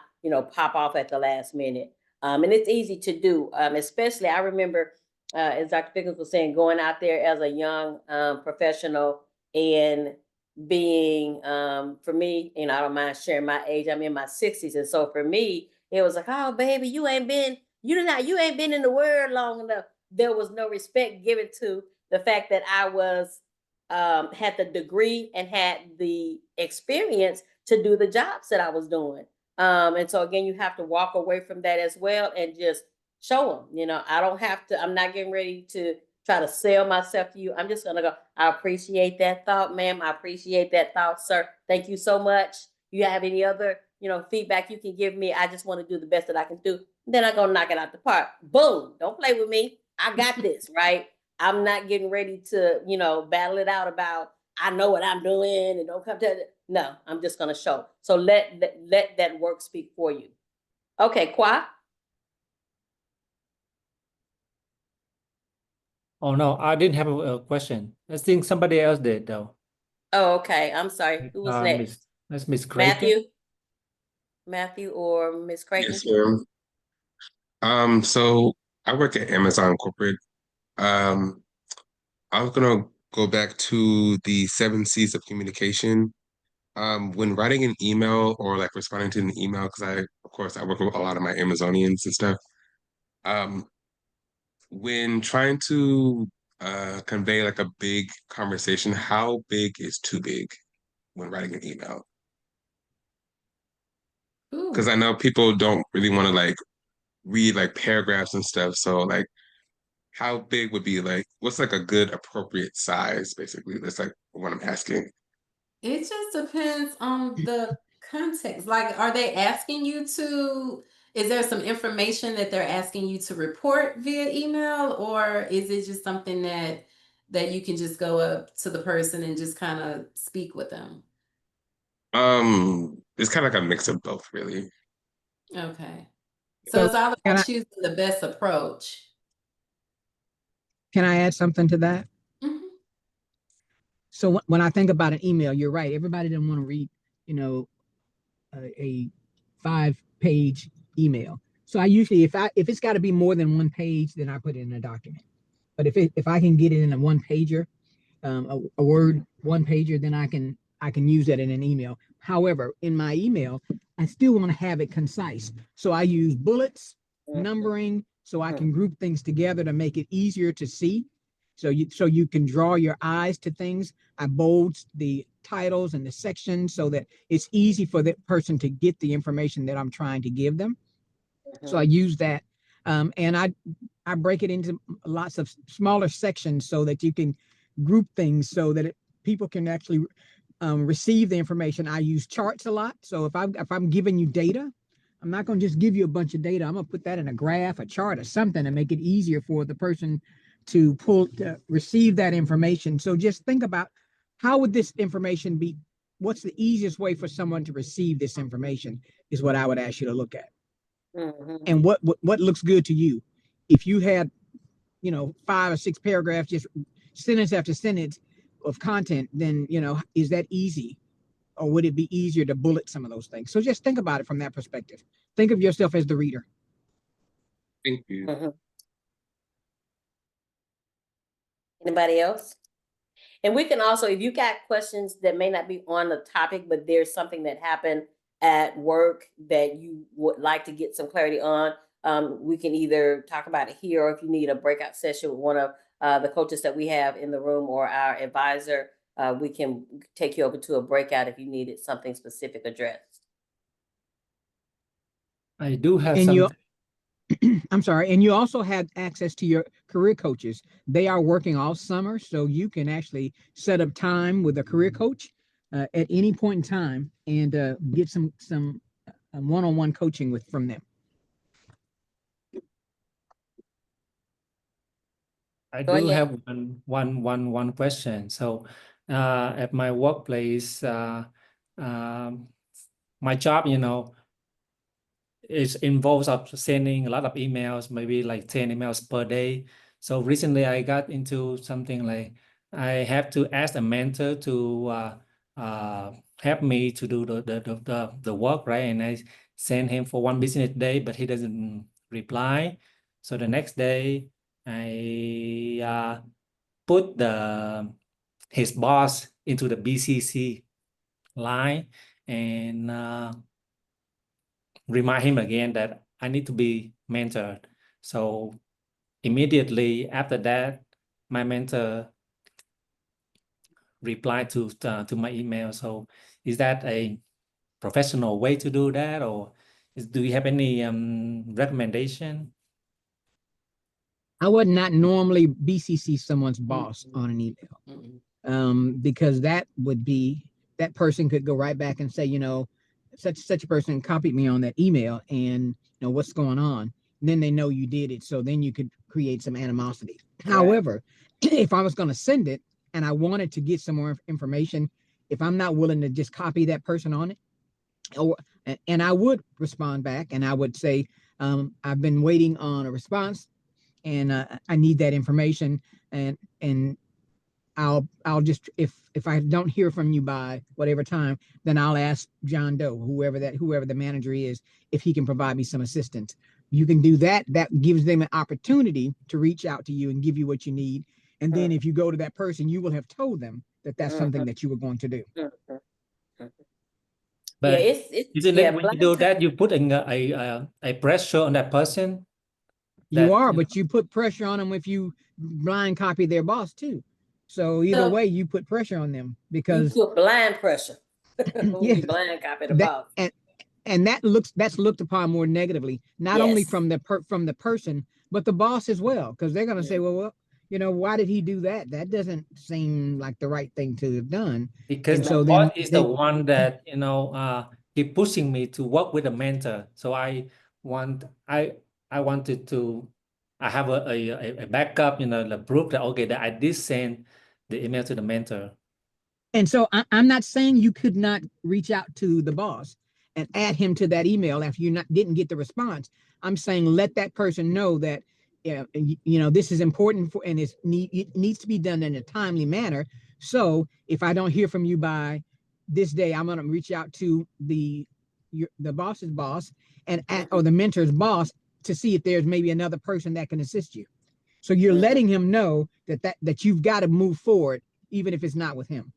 pop off at the last minute. And it's easy to do, especially I remember, as Dr. Pickens was saying, going out there as a young professional and being, for me, I don't mind sharing my age. I'm in my 60s. And so for me, it was like, oh, baby, you ain't been in the world long enough. There was no respect given to the fact that I was, had the degree and had the experience to do the jobs that I was doing. And so again, you have to walk away from that as well and just show them, I don't have to, I'm not getting ready to try to sell myself to you. I'm just going to go, I appreciate that thought, ma'am. I appreciate that thought, sir. Thank you so much. You have any other, feedback you can give me? I just want to do the best that I can do. Then I'm going to knock it out the park. Boom. Don't play with me. I got this, right? I'm not getting ready to, battle it out about, I know what I'm doing and don't come to it. No, I'm just going to show. So let that work speak for you. Okay, Kwa? Oh no, I didn't have a question. I think somebody else did though. Oh, okay. I'm sorry. Who was next? That's Miss Creighton. Matthew or Miss Creighton? Yes, ma'am. So I work at Amazon corporate. I was gonna go back to the 7 C's of communication. When writing an email or like responding to an email, because of course, I work with a lot of my Amazonians and stuff. When trying to convey like a big conversation, how big is too big when writing an email? Because I know people don't really want to like read like paragraphs and stuff. So like, how big would be like, what's like a good appropriate size, basically? That's like what I'm asking. It just depends on the context. Like, are they asking you to, is there some information that they're asking you to report via email, or is it just something that you can just go up to the person and just kind of speak with them? It's kind of like a mix of both, really. Okay. So So it's all can about I, choosing the best approach. can I add something to that? Mhm. So when I think about an email, you're right. Everybody doesn't want to read, a 5-page email. So I usually, if it's got to be more than 1 page, then I put it in a document. But if I can get it in a 1-pager, a Word 1-pager, then I can use that in an email. However, in my email, I still want to have it concise. So I use bullets, numbering, so I can group things together to make it easier to see. So you can draw your eyes to things. I bold the titles and the sections so that it's easy for the person to get the information that I'm trying to give them. So I use that. And I break it into lots of smaller sections so that you can group things so that people can actually receive the information. I use charts a lot. So if I'm giving you data, I'm not going to just give you a bunch of data. I'm going to put that in a graph, a chart, or something to make it easier for the person to receive that information. So just think about, how would this information be? What's the easiest way for someone to receive this information is what I would ask you to look at. And what looks good to you. If you had, 5 or 6 paragraphs, just sentence after sentence of content, then, is that easy? Or would it be easier to bullet some of those things? So just think about it from that perspective. Think of yourself as the reader. Thank you. Anybody else? And we can also, if you got questions that may not be on the topic, but there's something that happened at work that you would like to get some clarity on, we can either talk about it here, or if you need a breakout session with one of the coaches that we have in the room or our advisor, we can take you over to a breakout if you needed something specific addressed. I do have And some. I'm sorry, and you also have access to your career coaches. They are working all summer, so you can actually set up time with a career coach at any point in time and get some one-on-one coaching with from them. I Go do ahead. have one question. So, at my workplace, my job, it involves of sending a lot of emails, maybe like 10 emails per day. So recently I got into something like I have to ask a mentor to help me to do the work, right? And I send him for one business day, but he doesn't reply. So the next day I put his boss into the BCC line and remind him again that I need to be mentored. So immediately after that, my mentor replied to my email. So is that a professional way to do that, or do you have any recommendation? I would not normally BCC someone's boss on an email, because that person could go right back and say, such a person copied me on that email, and what's going on. And then they know you did it, so then you could create some animosity. Right. However, if I was going to send it and I wanted to get some more information, if I'm not willing to just copy that person on it, and I would respond back and I would say, I've been waiting on a response, and I need that information, and I'll just, if I don't hear from you by whatever time, then I'll ask John Doe, whoever the manager is, if he can provide me some assistance. You can do that. That gives them an opportunity to reach out to you and give you what you need. And then if you go to that person, you will have told them that that's something that you were going to do. But it's isn't it when you do that, you put a pressure on that person? You are, but you put pressure on them if you blind copy their boss too. So either way, you put pressure on them because you put blind pressure. Yeah. You blind copy the That- boss. and that's looked upon more negatively, not only Yes. from the person, but the boss as well, because they're going to say, well, why did he do that? That doesn't seem like the right thing to have done. Because And the so boss then is the one that keep pushing me to work with a mentor. So I wanted to have a backup, the proof that okay that I did send the email to the mentor. And so I'm not saying you could not reach out to the boss and add him to that email after you didn't get the response. I'm saying let that person know that this is important for, and it needs to be done in a timely manner. So if I don't hear from you by this day, I'm going to reach out to the boss's boss or the mentor's boss to see if there's maybe another person that can assist you. So you're letting him know that you've got to move forward, even if it's not with him.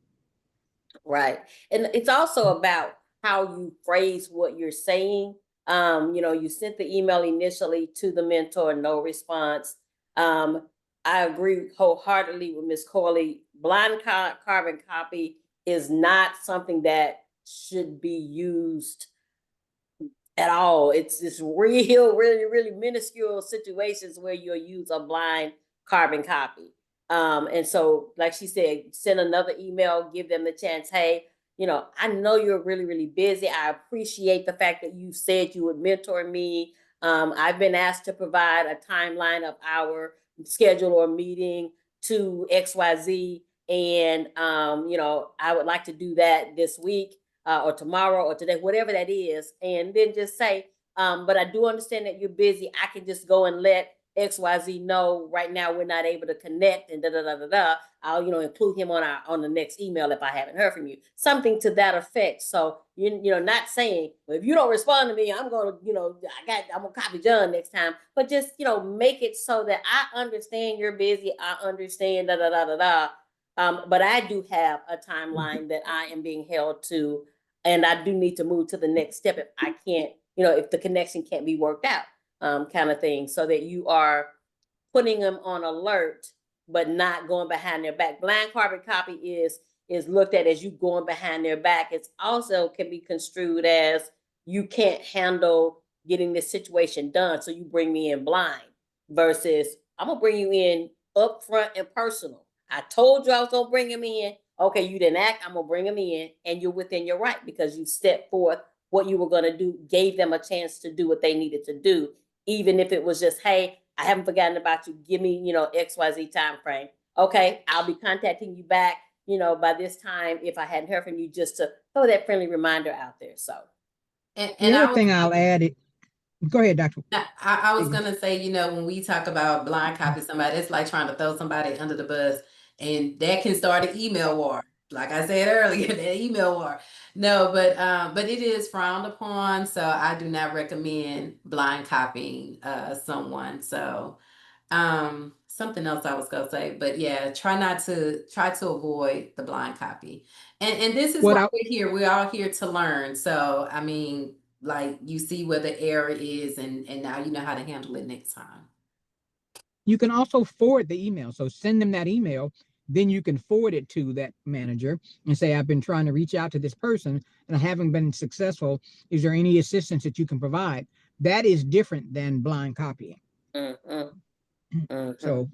Right. And it's also about how you phrase what you're saying. You sent the email initially to the mentor, no response. I agree wholeheartedly with Ms. Corley. Blind carbon copy is not something that should be used at all. It's this real, really, really minuscule situations where you'll use a blind carbon copy. And so, like she said, send another email, give them the chance. Hey, I know you're really, really busy. I appreciate the fact that you said you would mentor me. I've been asked to provide a timeline of our schedule or meeting to XYZ. And, I would like to do that this week or tomorrow or today, whatever that is. And then just say, but I do understand that you're busy. I can just go and let XYZ know right now we're not able to connect and I'll include him on the next email if I haven't heard from you. Something to that effect. So not saying, well, if you don't respond to me, I'm gonna I'm gonna copy John next time. But just make it so that I understand you're busy. I understand but I do have a timeline that I am being held to, and I do need to move to the next step if I can't, if the connection can't be worked out. Kind of thing, so that you are putting them on alert, but not going behind their back. Blind carbon copy is looked at as you going behind their back. It's also can be construed as you can't handle getting this situation done, so you bring me in blind versus I'm gonna bring you in upfront and personal. I told you I was gonna bring him in. Okay, you didn't act, I'm gonna bring him in, and you're within your right because you stepped forth what you were gonna do, gave them a chance to do what they needed to do, even if it was just, hey, I haven't forgotten about you. Give me, XYZ time frame. Okay, I'll be contacting you back, by this time if I hadn't heard from you, just to throw that friendly reminder out there. So And, The and I other was thing I'll add it. Go ahead, Doctor. I was Higgins. gonna say, when we talk about blind copy somebody, it's like trying to throw somebody under the bus, and that can start an email war. Like I said earlier, the email war. No, but it is frowned upon, so I do not recommend blind copying someone. So something else I was gonna say, but yeah, try to avoid the blind copy. And this is What why I we're here. We're all here to learn. So I mean, like you see where the error is, and now you know how to handle it next time. You can also forward the email. So send them that email, then you can forward it to that manager and say, I've been trying to reach out to this person and I haven't been successful. Is there any assistance that you can provide? That is different than blind copying. So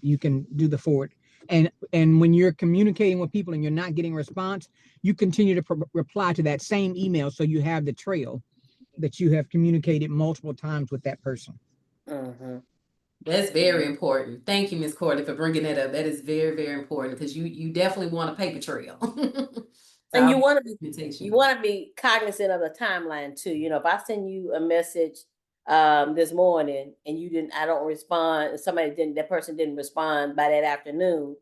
you can do the forward. And when you're communicating with people and you're not getting a response, you continue to reply to that same email so you have the trail that you have communicated multiple times with that person. That's very important. Thank you, Ms. Corley, for bringing that up. That is very, very important because you definitely want a paper trail. And you want to be cognizant of the timeline too. If I send you a message this morning and I don't respond, and that person didn't respond by that afternoon,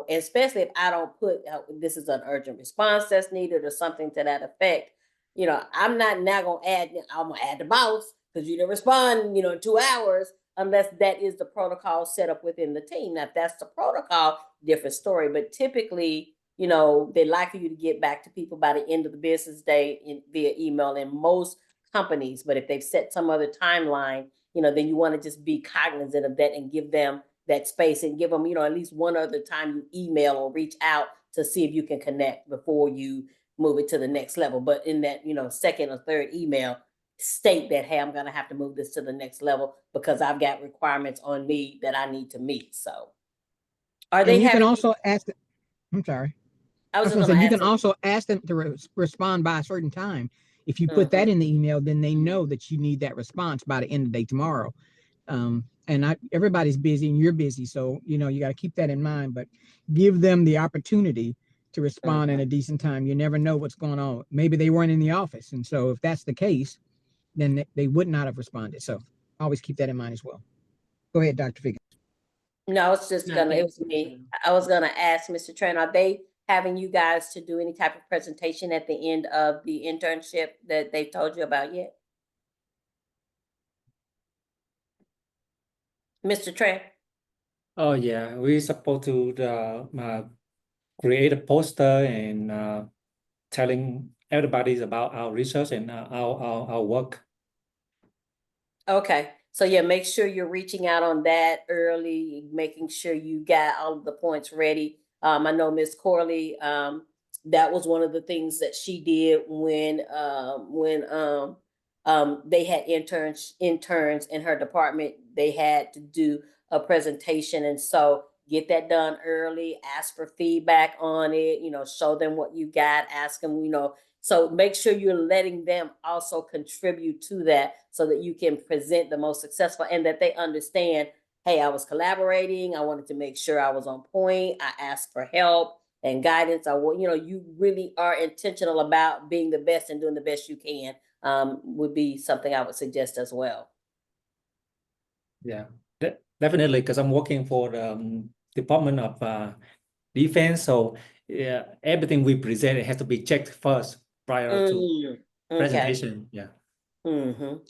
especially if I don't put this is an urgent response that's needed or something to that effect. I'm not now I'm gonna add the boss because you didn't respond, in 2 hours, unless that is the protocol set up within the team. Now, if that's the protocol, different story. But typically, they like for you to get back to people by the end of the business day via email in most companies. But if they've set some other timeline, then you want to just be cognizant of that and give them that space and give them, at least one other time you email or reach out to see if you can connect before you move it to the next level. But in that, second or third email, state that, hey, I'm going to have to move this to the next level because I've got requirements on me that I need to meet. So are they And you can having, also ask them, I'm sorry. I was gonna going say, to you ask can also ask them to respond by a certain time. If you put Mhm. that in the email, then they know that you need that response by the end of the day tomorrow. And everybody's busy and you're busy. So, you got to keep that in mind, but give them the opportunity to respond in a decent time. You never know what's going on. Maybe they weren't in the office. And so if that's the case, then they would not have responded. So always keep that in mind as well. Go ahead, Dr. Figgins. No, I was just No, gonna, it thank was me. you. I was gonna ask Mr. Train, are they having you guys to do any type of presentation at the end of the internship that they told you about yet? Mr. Train? Oh yeah, we supposed to create a poster and telling everybody about our research and our work. Okay, so yeah, make sure you're reaching out on that early, making sure you got all of the points ready. I know Miss Corley, that was one of the things that she did when they had interns in her department. They had to do a presentation, and so get that done early. Ask for feedback on it. Show them what you got. Ask them, so make sure you're letting them also contribute to that so that you can present the most successful and that they understand, hey, I was collaborating. I wanted to make sure I was on point. I asked for help and guidance. You really are intentional about being the best and doing the best you can, would be something I would suggest as well. Yeah, definitely, because I'm working for the Department of Defense. So yeah, everything we present, it has to be checked first prior to Okay. presentation. Yeah.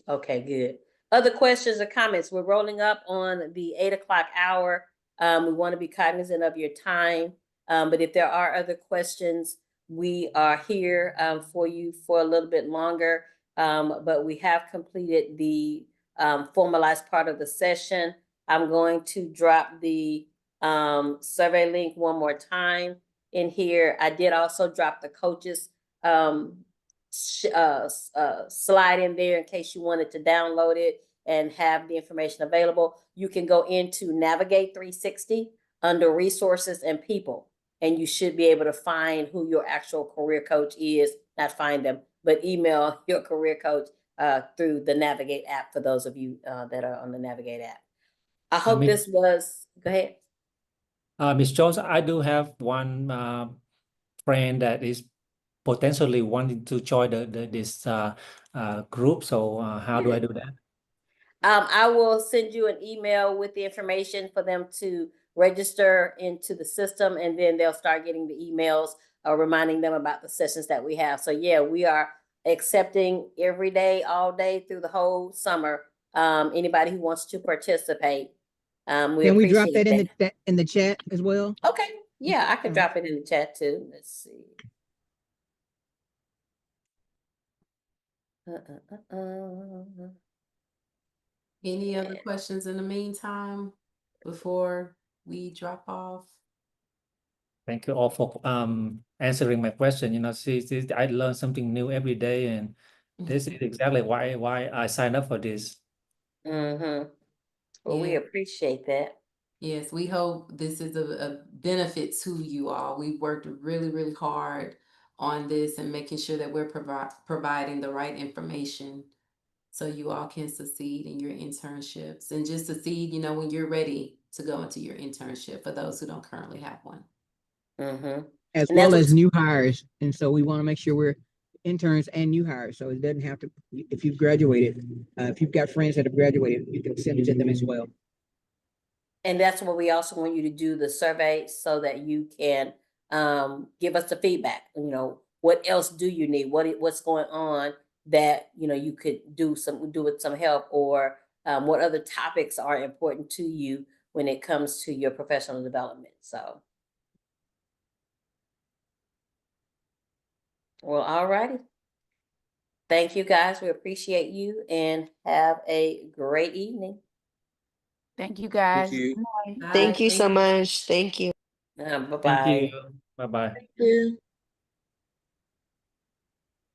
Okay, good. Other questions or comments? We're rolling up on the 8 o'clock hour. We want to be cognizant of your time. But if there are other questions, we are here for you for a little bit longer. But we have completed the formalized part of the session. I'm going to drop the survey link one more time in here. I did also drop the coaches slide in there in case you wanted to download it and have the information available. You can go into Navigate 360 under Resources and People, and you should be able to find who your actual career coach is. Not find them, but email your career coach through the Navigate app for those of you that are on the Navigate app. I hope Miss- this was, go ahead. Ms. Jones, I do have one friend that is potentially wanting to join this group. So how do I do that? I will send you an email with the information for them to register into the system, and then they'll start getting the emails reminding them about the sessions that we have. So yeah, we are accepting every day, all day through the whole summer. Anybody who wants to participate. We Can we drop appreciate that in the chat as well? Okay, yeah, I can Alright. drop it in the chat too. Let's see. Any other questions in the meantime before we drop off? Thank you all for answering my question. You know, see, I learn something new every day, and this is exactly why I signed up for this. Well, we Yeah. appreciate that. Yes, we hope this is a benefit to you all. We worked really, really hard on this and making sure that we're providing the right information so you all can succeed in your internships and just succeed, you know, when you're ready to go into your internship for those who don't currently have one. As And well that's as new hires. And so we want to make sure we're interns and new hires. So it doesn't have to, if you've graduated, if you've got friends that have graduated, you can send it to them as well. And that's what we also want you to do the survey so that you can give us the feedback. You know, what else do you need? What's going on that you know you could do with some help, or what other topics are important to you when it comes to your professional development. So, well, all righty. Thank you guys. We appreciate you and have a great evening. Thank you, guys. you. Good night. Thank you so much. Thank you. Bye Thank bye. you. Bye-bye. Yeah.